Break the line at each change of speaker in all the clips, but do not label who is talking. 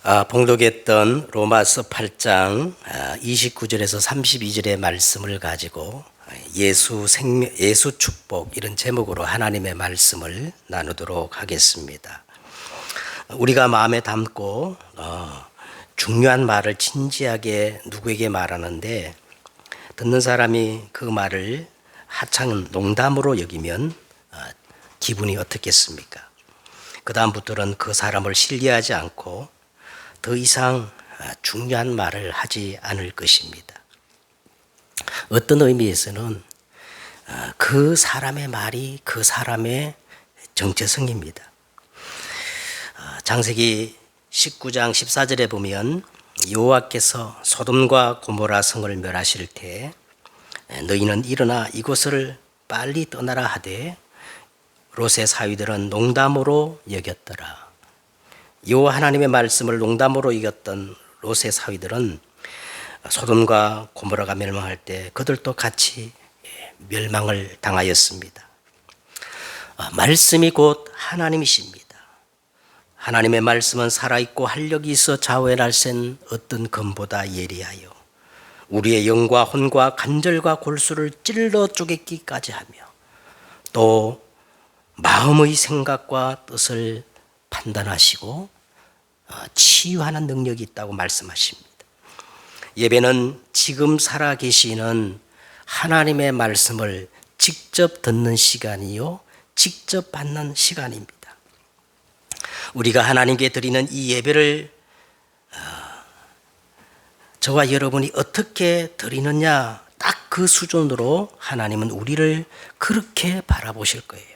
봉독했던 로마서 8장 29절에서 32절의 말씀을 가지고 예수 축복 이런 제목으로 하나님의 말씀을 나누도록 하겠습니다. 우리가 마음에 담고 중요한 말을 진지하게 누구에게 말하는데 듣는 사람이 그 말을 하찮은 농담으로 여기면 기분이 어떻겠습니까? 그 다음부터는 그 사람을 신뢰하지 않고 더 이상 중요한 말을 하지 않을 것입니다. 어떤 의미에서는 그 사람의 말이 그 사람의 정체성입니다. 창세기 19장 14절에 보면 여호와께서 소돔과 고모라 성을 멸하실 때 너희는 일어나 이곳을 빨리 떠나라 하되 롯의 사위들은 농담으로 여겼더라. 여호와 하나님의 말씀을 농담으로 여겼던 롯의 사위들은 소돔과 고모라가 멸망할 때 그들도 같이 멸망을 당하였습니다. 말씀이 곧 하나님이십니다. 하나님의 말씀은 살아있고 활력이 있어 좌우의 날쌘 어떤 검보다 예리하여 우리의 영과 혼과 관절과 골수를 찔러 쪼개기까지 하며 또 마음의 생각과 뜻을 판단하시고 치유하는 능력이 있다고 말씀하십니다. 예배는 지금 살아계시는 하나님의 말씀을 직접 듣는 시간이요 직접 받는 시간입니다. 우리가 하나님께 드리는 이 예배를 저와 여러분이 어떻게 드리느냐 딱 그 수준으로 하나님은 우리를 그렇게 바라보실 거예요.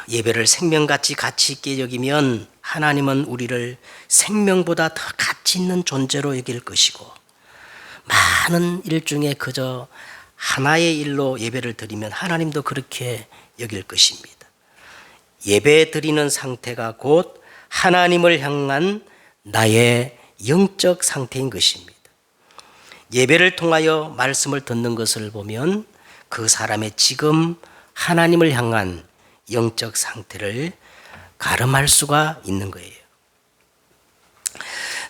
예배를 생명같이 가치 있게 여기면 하나님은 우리를 생명보다 더 가치 있는 존재로 여길 것이고 많은 일 중에 그저 하나의 일로 예배를 드리면 하나님도 그렇게 여길 것입니다. 예배 드리는 상태가 곧 하나님을 향한 나의 영적 상태인 것입니다. 예배를 통하여 말씀을 듣는 것을 보면 그 사람의 지금 하나님을 향한 영적 상태를 가름할 수가 있는 거예요.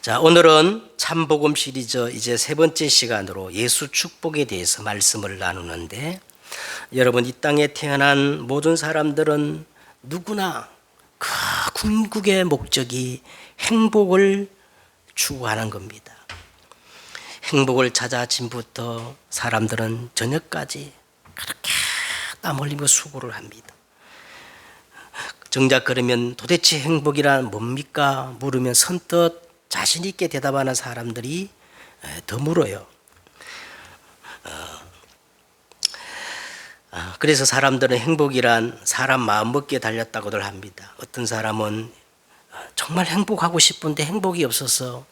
자, 오늘은 참복음 시리즈 이제 세 번째 시간으로 예수 축복에 대해서 말씀을 나누는데 여러분 이 땅에 태어난 모든 사람들은 누구나 그 궁극의 목적이 행복을 추구하는 겁니다. 행복을 찾아 아침부터 사람들은 저녁까지 그렇게 땀 흘리며 수고를 합니다. 정작 그러면 도대체 행복이란 뭡니까? 물으면 선뜻 자신 있게 대답하는 사람들이 더 물어요. 그래서 사람들은 행복이란 사람 마음먹기에 달렸다고들 합니다. 어떤 사람은 정말 행복하고 싶은데 행복이 없어서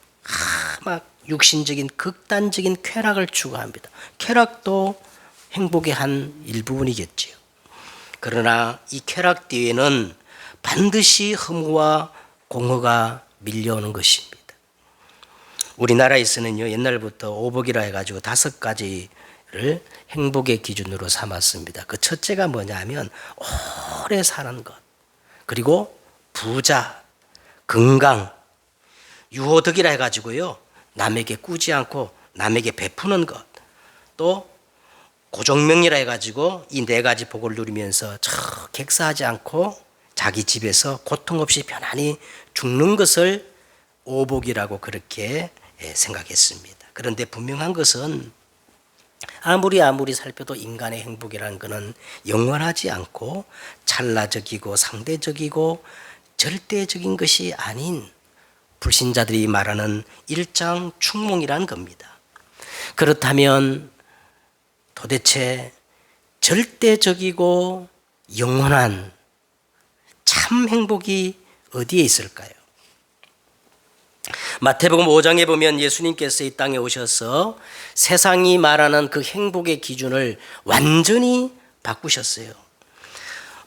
막 육신적인 극단적인 쾌락을 추구합니다. 쾌락도 행복의 한 일부분이겠지요. 그러나 이 쾌락 뒤에는 반드시 허무와 공허가 밀려오는 것입니다. 우리나라에서는요 옛날부터 오복이라 해가지고 5가지를 행복의 기준으로 삼았습니다. 그 첫째가 뭐냐면 오래 사는 것, 그리고 부자, 건강, 유호덕이라 해가지고요 남에게 꾸지 않고 남에게 베푸는 것, 또 고종명이라 해가지고 이 4가지 복을 누리면서 객사하지 않고 자기 집에서 고통 없이 편안히 죽는 것을 오복이라고 그렇게 생각했습니다. 그런데 분명한 것은 아무리 살펴도 인간의 행복이라는 것은 영원하지 않고 찰나적이고 상대적이고 절대적인 것이 아닌 불신자들이 말하는 일장춘몽이라는 겁니다. 그렇다면 도대체 절대적이고 영원한 참 행복이 어디에 있을까요? 마태복음 5장에 보면 예수님께서 이 땅에 오셔서 세상이 말하는 그 행복의 기준을 완전히 바꾸셨어요.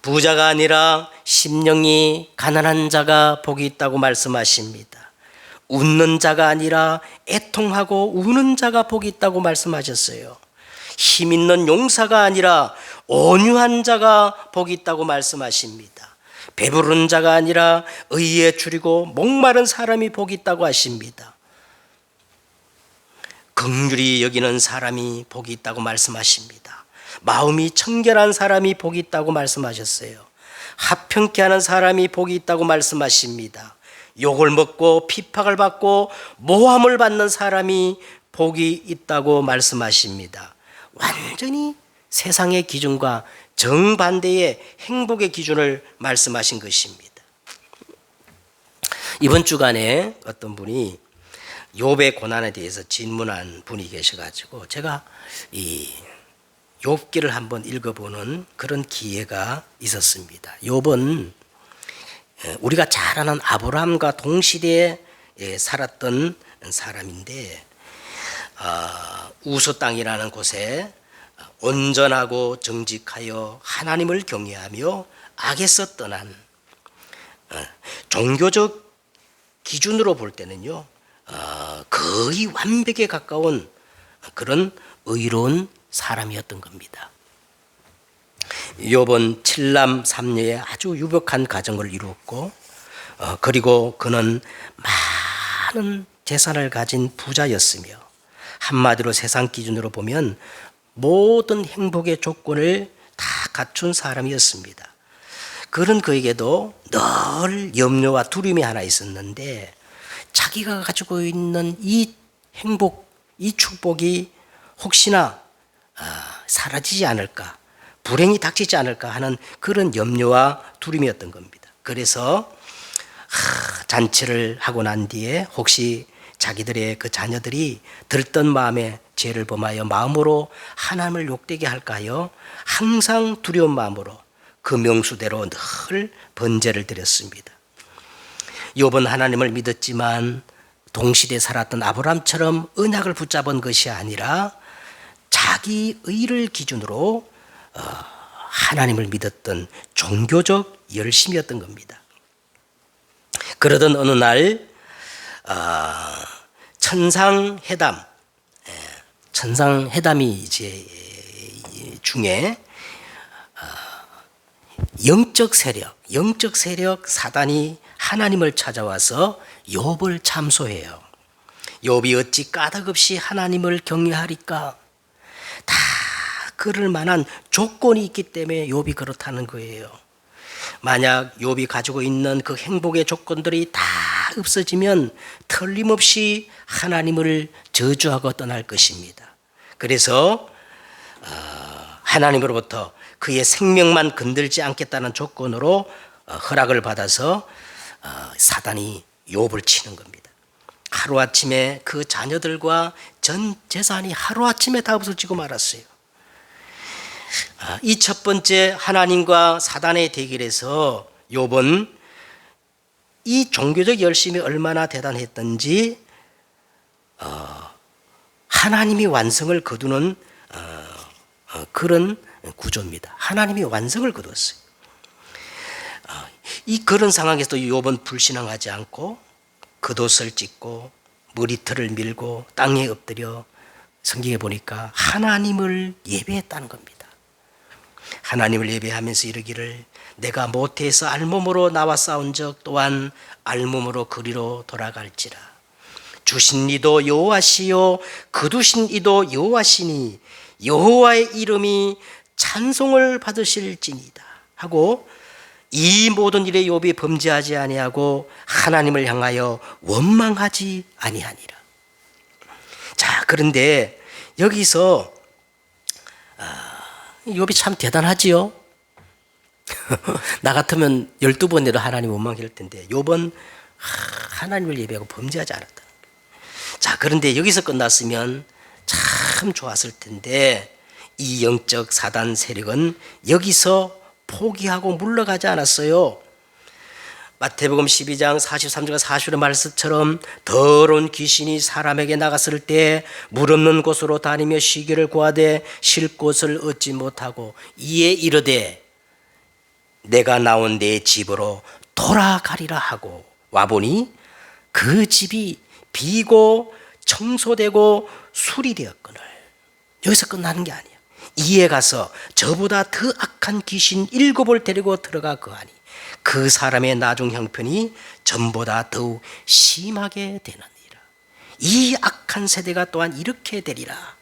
부자가 아니라 심령이 가난한 자가 복이 있다고 말씀하십니다. 웃는 자가 아니라 애통하고 우는 자가 복이 있다고 말씀하셨어요. 힘 있는 용사가 아니라 온유한 자가 복이 있다고 말씀하십니다. 배부른 자가 아니라 의에 줄이고 목마른 사람이 복이 있다고 하십니다. 긍휼히 여기는 사람이 복이 있다고 말씀하십니다. 마음이 청결한 사람이 복이 있다고 말씀하셨어요. 합평케 하는 사람이 복이 있다고 말씀하십니다. 욕을 먹고 핍박을 받고 모함을 받는 사람이 복이 있다고 말씀하십니다. 완전히 세상의 기준과 정반대의 행복의 기준을 말씀하신 것입니다. 이번 주간에 어떤 분이 욥의 고난에 대해서 질문한 분이 계셔가지고 제가 이 욥기를 한번 읽어보는 그런 기회가 있었습니다. 욥은 우리가 잘 아는 아브라함과 동시대에 살았던 사람인데 우스 땅이라는 곳에 온전하고 정직하여 하나님을 경외하며 악에서 떠난 종교적 기준으로 볼 때는요 거의 완벽에 가까운 그런 의로운 사람이었던 겁니다. 욥은 7남 3녀의 아주 유복한 가정을 이루었고 그리고 그는 많은 재산을 가진 부자였으며 한마디로 세상 기준으로 보면 모든 행복의 조건을 다 갖춘 사람이었습니다. 그런 그에게도 늘 염려와 두려움이 하나 있었는데 자기가 가지고 있는 이 행복, 이 축복이 혹시나 사라지지 않을까, 불행이 닥치지 않을까 하는 그런 염려와 두려움이었던 겁니다. 그래서 잔치를 하고 난 뒤에 혹시 자기들의 그 자녀들이 들뜬 마음에 죄를 범하여 마음으로 하나님을 욕되게 할까요? 항상 두려운 마음으로 그 명수대로 늘 번제를 드렸습니다. 욥은 하나님을 믿었지만 동시대에 살았던 아브라함처럼 언약을 붙잡은 것이 아니라 자기 의를 기준으로 하나님을 믿었던 종교적 열심이었던 겁니다. 그러던 어느 날 천상회담이 이제 중에 영적 세력 사단이 하나님을 찾아와서 욥을 참소해요. 욥이 어찌 까닭없이 하나님을 경외하리까? 다 그럴 만한 조건이 있기 때문에 욥이 그렇다는 거예요. 만약 욥이 가지고 있는 그 행복의 조건들이 다 없어지면 틀림없이 하나님을 저주하고 떠날 것입니다. 그래서 하나님으로부터 그의 생명만 건들지 않겠다는 조건으로 허락을 받아서 사단이 욥을 치는 겁니다. 하루아침에 그 자녀들과 전 재산이 하루아침에 다 없어지고 말았어요. 이 첫 번째 하나님과 사단의 대결에서 욥은 이 종교적 열심이 얼마나 대단했던지 하나님이 완성을 거두는 그런 구조입니다. 하나님이 완성을 거두었어요. 이 그런 상황에서도 욥은 불신앙하지 않고 겉옷을 찢고 머리털을 밀고 땅에 엎드려 성경에 보니까 하나님을 예배했다는 겁니다. 하나님을 예배하면서 이르기를 내가 모태에서 알몸으로 나와 싸운 적 또한 알몸으로 그리로 돌아갈지라. 주신 이도 여호와시요 거두신 이도 여호와시니 여호와의 이름이 찬송을 받으실지니이다 하고 이 모든 일에 욥이 범죄하지 아니하고 하나님을 향하여 원망하지 아니하니라. 자, 그런데 여기서 욥이 참 대단하지요. 나 같으면 12번에도 하나님 원망할 텐데 욥은 하나님을 예배하고 범죄하지 않았다. 자, 그런데 여기서 끝났으면 참 좋았을 텐데 이 영적 사단 세력은 여기서 포기하고 물러가지 않았어요. 마태복음 12장 43절과 40절의 말씀처럼 더러운 귀신이 사람에게 나갔을 때 물 없는 곳으로 다니며 쉬기를 구하되 쉴 곳을 얻지 못하고 이에 이르되 내가 나온 내 집으로 돌아가리라 하고 와보니 그 집이 비고 청소되고 수리되었거늘. 여기서 끝나는 게 아니에요. 이에 가서 저보다 더 악한 귀신 7을 데리고 들어가 거하니 그 사람의 나중 형편이 전보다 더욱 심하게 되느니라. 이 악한 세대가 또한 이렇게 되리라.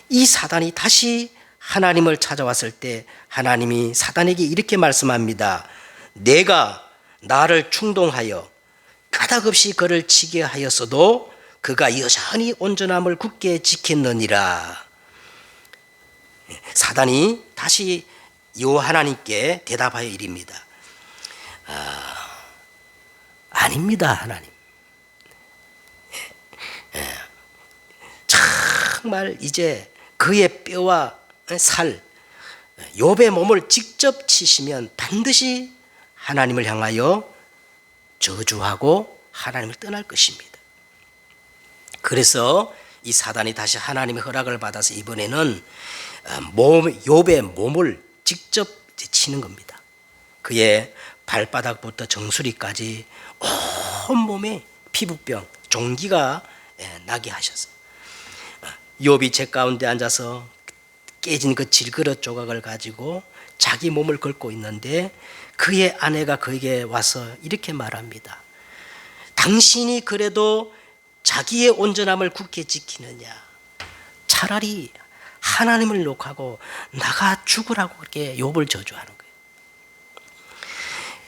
이 사단이 다시 하나님을 찾아왔을 때 하나님이 사단에게 이렇게 말씀합니다. 내가 나를 충동하여 까닭없이 그를 치게 하였어도 그가 여전히 온전함을 굳게 지켰느니라. 사단이 다시 요 하나님께 대답하여 이릅니다. 아닙니다, 하나님. 정말 이제 그의 뼈와 살, 욥의 몸을 직접 치시면 반드시 하나님을 향하여 저주하고 하나님을 떠날 것입니다. 그래서 이 사단이 다시 하나님의 허락을 받아서 이번에는 욥의 몸을 직접 치는 겁니다. 그의 발바닥부터 정수리까지 온몸에 피부병, 종기가 나게 하셨어요. 욥이 제 가운데 앉아서 깨진 그 질그릇 조각을 가지고 자기 몸을 긁고 있는데 그의 아내가 그에게 와서 이렇게 말합니다. 당신이 그래도 자기의 온전함을 굳게 지키느냐? 차라리 하나님을 욕하고 나가 죽으라고 그렇게 욥을 저주하는 거예요.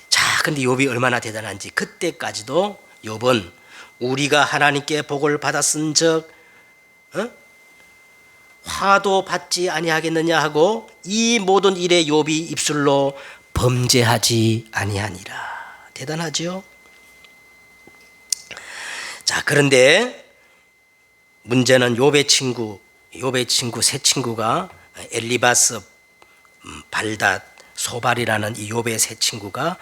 자, 근데 욥이 얼마나 대단한지 그때까지도 욥은 우리가 하나님께 복을 받았은즉 화도 받지 아니하겠느냐 하고 이 모든 일에 욥이 입술로 범죄하지 아니하니라. 대단하죠? 자, 그런데 문제는 욥의 세 친구가 엘리바스, 발닷, 소발이라는 이 욥의 세 친구가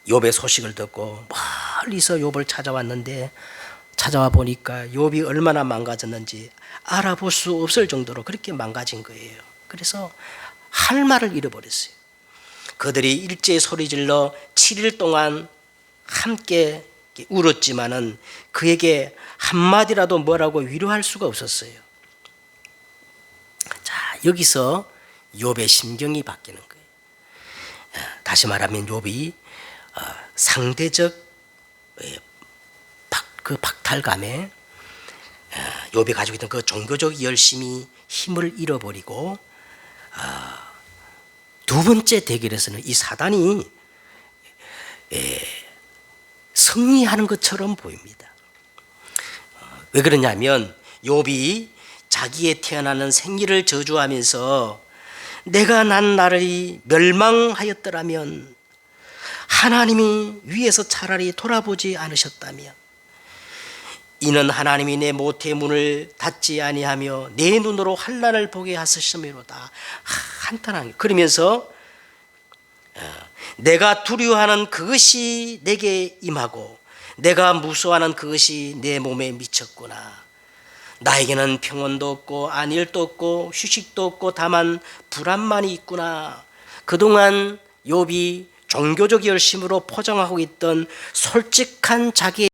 욥의 소식을 듣고 멀리서 욥을 찾아왔는데 찾아와 보니까 욥이 얼마나 망가졌는지 알아볼 수 없을 정도로 그렇게 망가진 거예요. 그래서 할 말을 잃어버렸어요. 그들이 일제히 소리질러 7일 동안 함께 울었지만은 그에게 한마디라도 뭐라고 위로할 수가 없었어요. 자, 여기서 욥의 심경이 바뀌는 거예요. 다시 말하면 욥이 상대적 그 박탈감에 욥이 가지고 있던 그 종교적 열심이 힘을 잃어버리고 두 번째 대결에서는 이 사단이 승리하는 것처럼 보입니다. 왜 그러냐면 욥이 자기의 태어나는 생리를 저주하면서 내가 난 나를 멸망하였더라면 하나님이 위에서 차라리 돌아보지 않으셨다면 이는 하나님이 내 모태의 문을 닫지 아니하며 내 눈으로 환난을 보게 하셨음이로다. 한탄한 그러면서 내가 두려워하는 그것이 내게 임하고 내가 무서워하는 그것이 내 몸에 미쳤구나. 나에게는 평온도 없고 안일도 없고 휴식도 없고 다만 불안만이 있구나. 그동안 욥이 종교적 열심으로 포장하고 있던 솔직한 자기의